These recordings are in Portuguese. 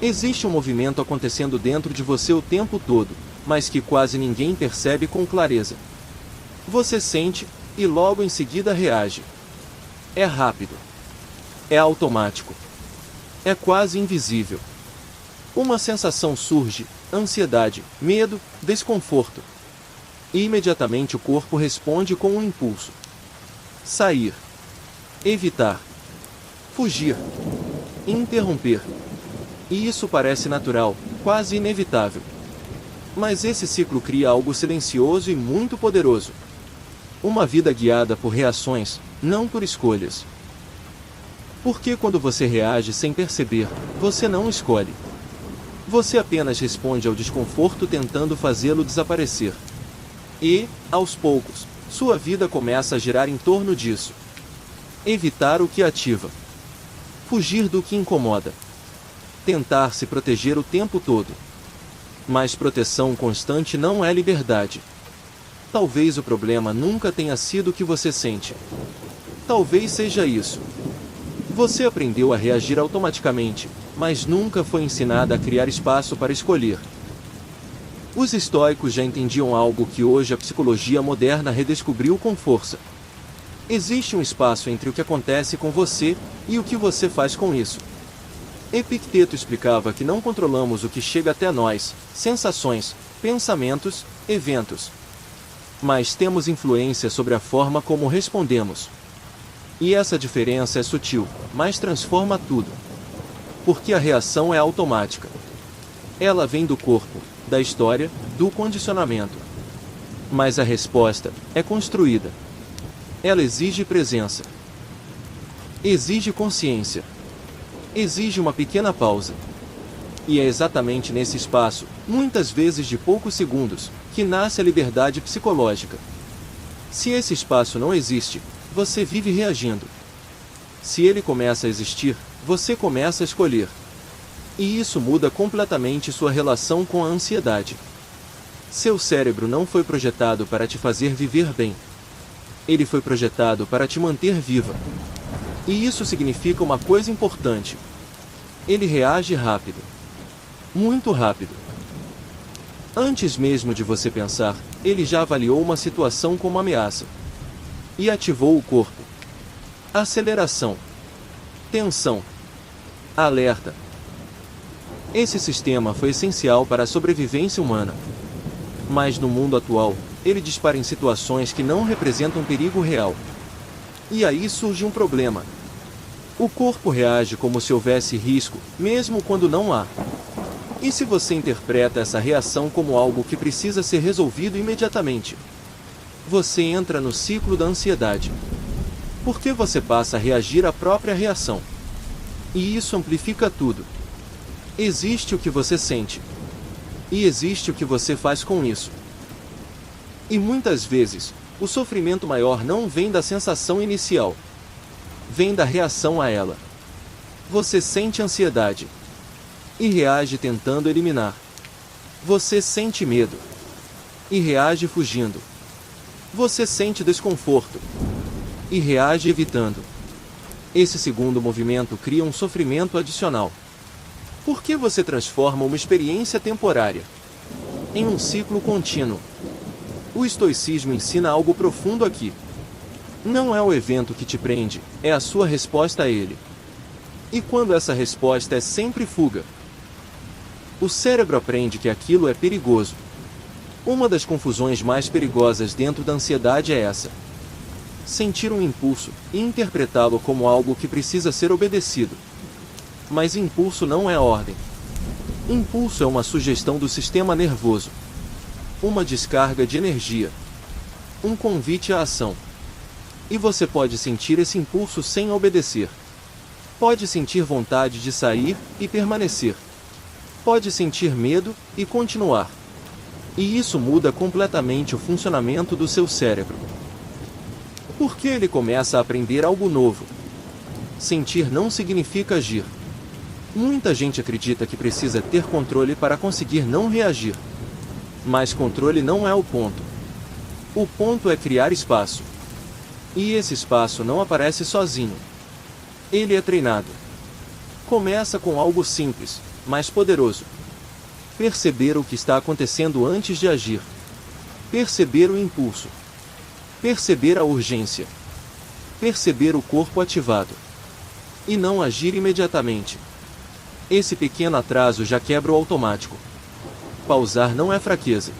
Existe um movimento acontecendo dentro de você o tempo todo, mas que quase ninguém percebe com clareza. Você sente, e logo em seguida reage. É rápido. É automático. É quase invisível. Uma sensação surge, ansiedade, medo, desconforto. E imediatamente o corpo responde com um impulso. Sair. Evitar. Fugir. Interromper. E isso parece natural, quase inevitável. Mas esse ciclo cria algo silencioso e muito poderoso. Uma vida guiada por reações, não por escolhas. Porque quando você reage sem perceber, você não escolhe. Você apenas responde ao desconforto tentando fazê-lo desaparecer. E, aos poucos, sua vida começa a girar em torno disso. Evitar o que ativa. Fugir do que incomoda. Tentar se proteger o tempo todo. Mas proteção constante não é liberdade. Talvez o problema nunca tenha sido o que você sente. Talvez seja isso. Você aprendeu a reagir automaticamente, mas nunca foi ensinada a criar espaço para escolher. Os estoicos já entendiam algo que hoje a psicologia moderna redescobriu com força. Existe um espaço entre o que acontece com você e o que você faz com isso. Epicteto explicava que não controlamos o que chega até nós, sensações, pensamentos, eventos. Mas temos influência sobre a forma como respondemos. E essa diferença é sutil, mas transforma tudo. Porque a reação é automática. Ela vem do corpo, da história, do condicionamento. Mas a resposta é construída. Ela exige presença. Exige consciência. Exige uma pequena pausa. E é exatamente nesse espaço, muitas vezes de poucos segundos, que nasce a liberdade psicológica. Se esse espaço não existe, você vive reagindo. Se ele começa a existir, você começa a escolher. E isso muda completamente sua relação com a ansiedade. Seu cérebro não foi projetado para te fazer viver bem. Ele foi projetado para te manter viva. E isso significa uma coisa importante. Ele reage rápido. Muito rápido. Antes mesmo de você pensar, ele já avaliou uma situação como ameaça. E ativou o corpo. Aceleração. Tensão. Alerta. Esse sistema foi essencial para a sobrevivência humana. Mas no mundo atual, ele dispara em situações que não representam perigo real. E aí surge um problema. O corpo reage como se houvesse risco, mesmo quando não há. E se você interpreta essa reação como algo que precisa ser resolvido imediatamente? Você entra no ciclo da ansiedade. Porque você passa a reagir à própria reação. E isso amplifica tudo. Existe o que você sente. E existe o que você faz com isso. E muitas vezes, o sofrimento maior não vem da sensação inicial. Vem da reação a ela. Você sente ansiedade. E reage tentando eliminar. Você sente medo. E reage fugindo. Você sente desconforto. E reage evitando. Esse segundo movimento cria um sofrimento adicional. Por que você transforma uma experiência temporária em um ciclo contínuo? O estoicismo ensina algo profundo aqui. Não é o evento que te prende, é a sua resposta a ele. E quando essa resposta é sempre fuga, o cérebro aprende que aquilo é perigoso. Uma das confusões mais perigosas dentro da ansiedade é essa. Sentir um impulso e interpretá-lo como algo que precisa ser obedecido. Mas impulso não é ordem. Impulso é uma sugestão do sistema nervoso. Uma descarga de energia. Um convite à ação. E você pode sentir esse impulso sem obedecer. Pode sentir vontade de sair e permanecer. Pode sentir medo e continuar. E isso muda completamente o funcionamento do seu cérebro. Porque ele começa a aprender algo novo. Sentir não significa agir. Muita gente acredita que precisa ter controle para conseguir não reagir. Mas controle não é o ponto. O ponto é criar espaço. E esse espaço não aparece sozinho. Ele é treinado. Começa com algo simples, mais poderoso. Perceber o que está acontecendo antes de agir. Perceber o impulso. Perceber a urgência. Perceber o corpo ativado. E não agir imediatamente. Esse pequeno atraso já quebra o automático. Pausar não é fraqueza.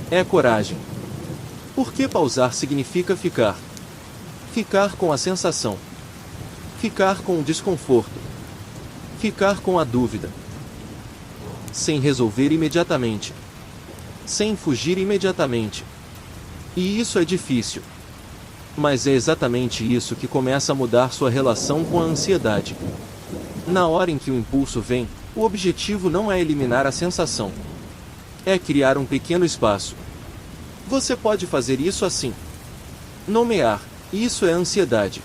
É coragem. Porque pausar significa ficar. Ficar com a sensação. Ficar com o desconforto. Ficar com a dúvida. Sem resolver imediatamente. Sem fugir imediatamente. E isso é difícil. Mas é exatamente isso que começa a mudar sua relação com a ansiedade. Na hora em que o impulso vem, o objetivo não é eliminar a sensação. É criar um pequeno espaço. Você pode fazer isso assim. Nomear, isso é ansiedade.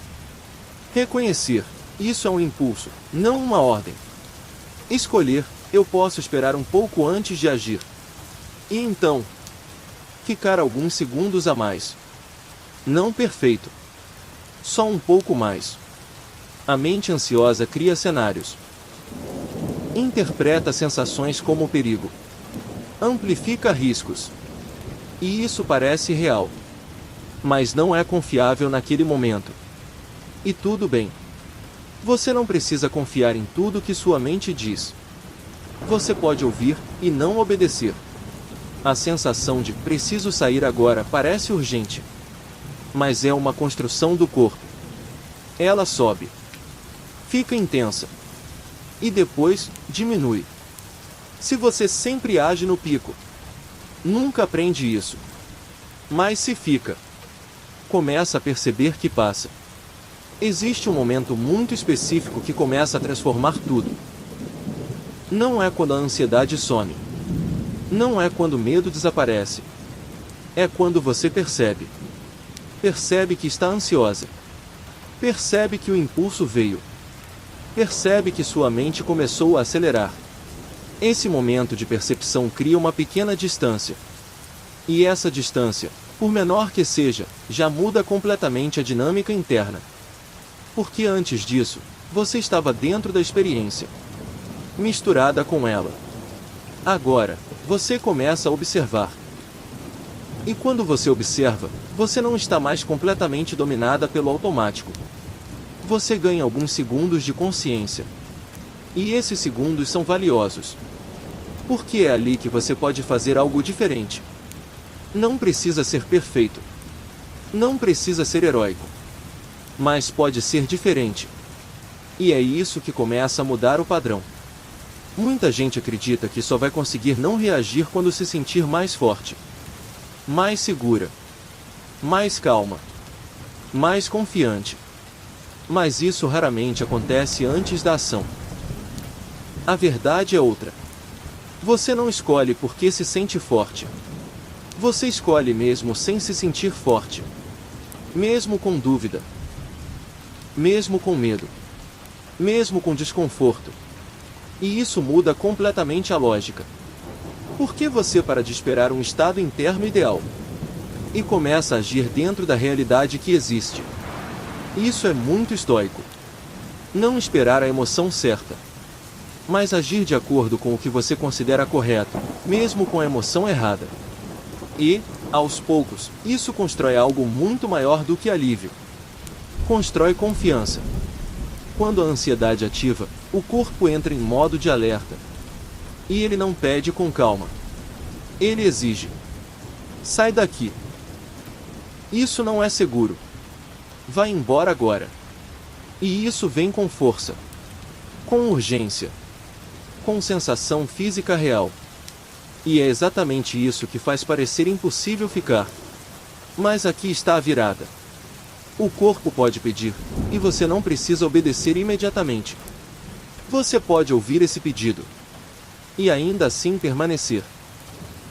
Reconhecer, isso é um impulso, não uma ordem. Escolher, eu posso esperar um pouco antes de agir. E então, ficar alguns segundos a mais. Não perfeito. Só um pouco mais. A mente ansiosa cria cenários. Interpreta sensações como perigo. Amplifica riscos. E isso parece real. Mas não é confiável naquele momento. E tudo bem. Você não precisa confiar em tudo que sua mente diz. Você pode ouvir e não obedecer. A sensação de preciso sair agora parece urgente. Mas é uma construção do corpo. Ela sobe. Fica intensa. E depois, diminui. Se você sempre age no pico, nunca aprende isso. Mas se fica, começa a perceber que passa. Existe um momento muito específico que começa a transformar tudo. Não é quando a ansiedade some. Não é quando o medo desaparece. É quando você percebe. Percebe que está ansiosa. Percebe que o impulso veio. Percebe que sua mente começou a acelerar. Esse momento de percepção cria uma pequena distância. E essa distância, por menor que seja, já muda completamente a dinâmica interna. Porque antes disso, você estava dentro da experiência, misturada com ela. Agora, você começa a observar. E quando você observa, você não está mais completamente dominada pelo automático. Você ganha alguns segundos de consciência. E esses segundos são valiosos. Porque é ali que você pode fazer algo diferente. Não precisa ser perfeito. Não precisa ser heróico. Mas pode ser diferente. E é isso que começa a mudar o padrão. Muita gente acredita que só vai conseguir não reagir quando se sentir mais forte, mais segura, mais calma, mais confiante. Mas isso raramente acontece antes da ação. A verdade é outra. Você não escolhe porque se sente forte. Você escolhe mesmo sem se sentir forte. Mesmo com dúvida. Mesmo com medo. Mesmo com desconforto. E isso muda completamente a lógica. Por que você para de esperar um estado interno ideal? E começa a agir dentro da realidade que existe. Isso é muito estoico. Não esperar a emoção certa, mas agir de acordo com o que você considera correto, mesmo com a emoção errada. E, aos poucos, isso constrói algo muito maior do que alívio. Constrói confiança. Quando a ansiedade ativa, o corpo entra em modo de alerta. E ele não pede com calma. Ele exige. Sai daqui. Isso não é seguro. Vai embora agora. E isso vem com força. Com urgência. Com sensação física real. E é exatamente isso que faz parecer impossível ficar. Mas aqui está a virada. O corpo pode pedir, e você não precisa obedecer imediatamente. Você pode ouvir esse pedido. E ainda assim permanecer.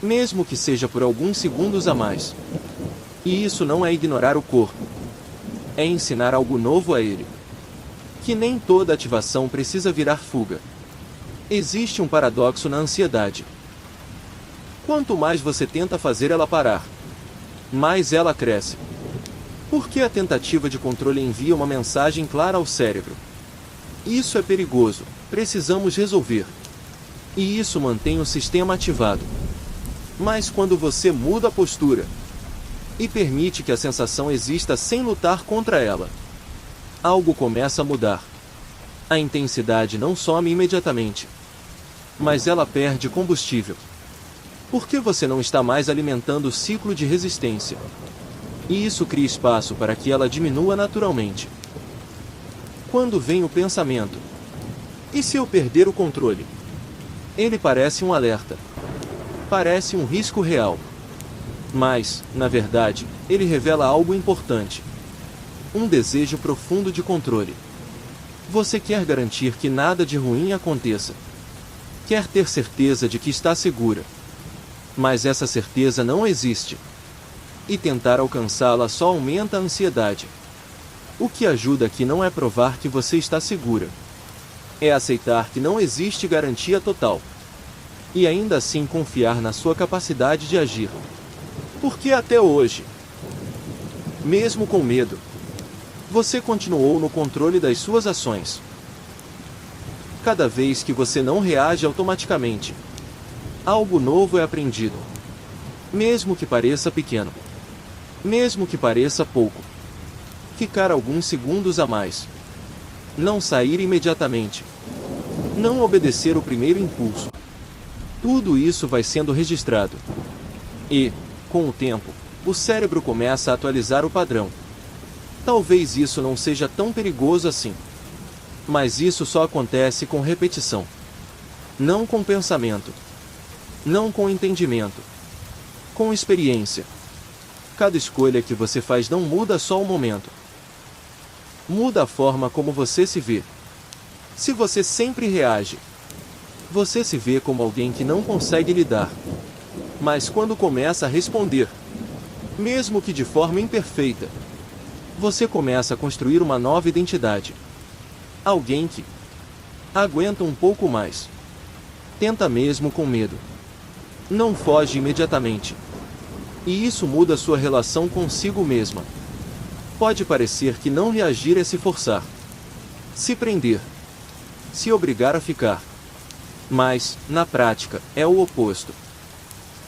Mesmo que seja por alguns segundos a mais. E isso não é ignorar o corpo. É ensinar algo novo a ele. Que nem toda ativação precisa virar fuga. Existe um paradoxo na ansiedade. Quanto mais você tenta fazer ela parar, mais ela cresce. Porque a tentativa de controle envia uma mensagem clara ao cérebro. Isso é perigoso. precisamos resolver. E isso mantém o sistema ativado. Mas quando você muda a postura e permite que a sensação exista sem lutar contra ela, algo começa a mudar. A intensidade não some imediatamente, mas ela perde combustível. Porque você não está mais alimentando o ciclo de resistência. E isso cria espaço para que ela diminua naturalmente. Quando vem o pensamento: e se eu perder o controle? Ele parece um alerta. Parece um risco real. Mas, na verdade, ele revela algo importante. Um desejo profundo de controle. Você quer garantir que nada de ruim aconteça. Quer ter certeza de que está segura. Mas essa certeza não existe. E tentar alcançá-la só aumenta a ansiedade. O que ajuda aqui não é provar que você está segura. É aceitar que não existe garantia total. E ainda assim confiar na sua capacidade de agir. Porque até hoje, mesmo com medo, você continuou no controle das suas ações. Cada vez que você não reage automaticamente, algo novo é aprendido. Mesmo que pareça pequeno. Mesmo que pareça pouco. Ficar alguns segundos a mais. Não sair imediatamente. Não obedecer o primeiro impulso. Tudo isso vai sendo registrado. E, com o tempo, o cérebro começa a atualizar o padrão. Talvez isso não seja tão perigoso assim. Mas isso só acontece com repetição. Não com pensamento. Não com entendimento. Com experiência. Cada escolha que você faz não muda só o momento. Muda a forma como você se vê. Se você sempre reage, você se vê como alguém que não consegue lidar. Mas quando começa a responder, mesmo que de forma imperfeita, você começa a construir uma nova identidade. Alguém que aguenta um pouco mais. Tenta mesmo com medo. Não foge imediatamente. E isso muda sua relação consigo mesma. Pode parecer que não reagir é se forçar, se prender, se obrigar a ficar. Mas, na prática, é o oposto.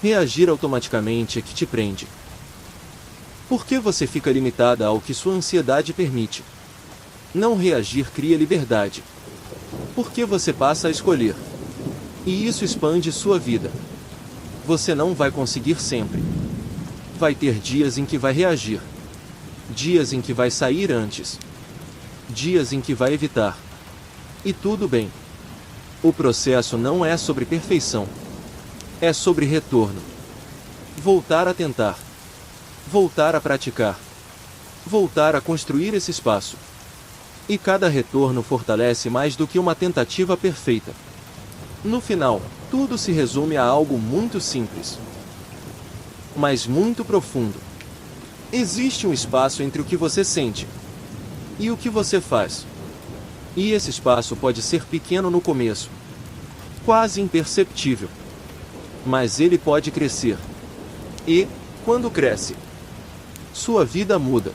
Reagir automaticamente é que te prende. Porque você fica limitada ao que sua ansiedade permite. Não reagir cria liberdade. Porque você passa a escolher. E isso expande sua vida. Você não vai conseguir sempre. Vai ter dias em que vai reagir. Dias em que vai sair antes. Dias em que vai evitar. E tudo bem. O processo não é sobre perfeição. É sobre retorno. Voltar a tentar. Voltar a praticar. Voltar a construir esse espaço. E cada retorno fortalece mais do que uma tentativa perfeita. No final, tudo se resume a algo muito simples, mas muito profundo. Existe um espaço entre o que você sente e o que você faz. E esse espaço pode ser pequeno no começo, quase imperceptível. Mas ele pode crescer. E, quando cresce, sua vida muda.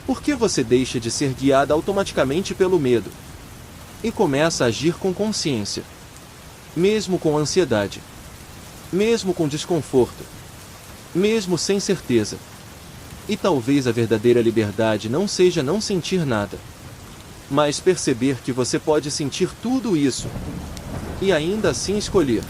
Porque você deixa de ser guiada automaticamente pelo medo e começa a agir com consciência. Mesmo com ansiedade. Mesmo com desconforto. Mesmo sem certeza. E talvez a verdadeira liberdade não seja não sentir nada, mas perceber que você pode sentir tudo isso e ainda assim escolher.